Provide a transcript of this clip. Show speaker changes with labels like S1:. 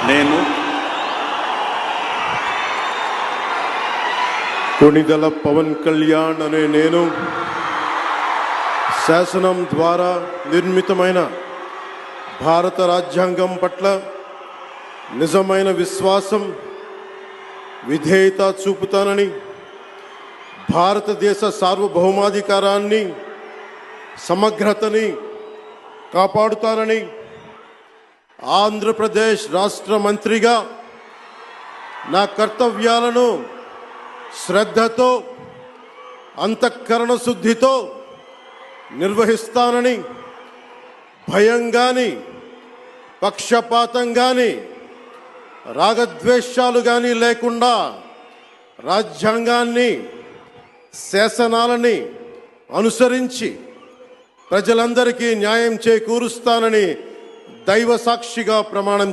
S1: నేను
S2: కొణిదెల పవన్ కళ్యాణ్ అనే నేను శాసనం ద్వారా నిర్మితమైన భారత రాజ్యాంగం పట్ల నిజమైన విశ్వాసం, విధేయత చూపుతానని, భారతదేశ సార్వభౌమాధికారాన్ని, సమగ్రతని కాపాడుతానని, ఆంధ్రప్రదేశ్ రాష్ట్ర మంత్రిగా నా కర్తవ్యాలను శ్రద్ధతో, అంతఃకరణ శుద్ధితో నిర్వహిస్తానని, భయం కానీ, పక్షపాతం కానీ, రాగద్వేషాలు కానీ లేకుండా రాజ్యాంగాన్ని, శాసనాలని అనుసరించి ప్రజలందరికీ న్యాయం చేకూరుస్తానని దైవ సాక్షిగా ప్రమాణం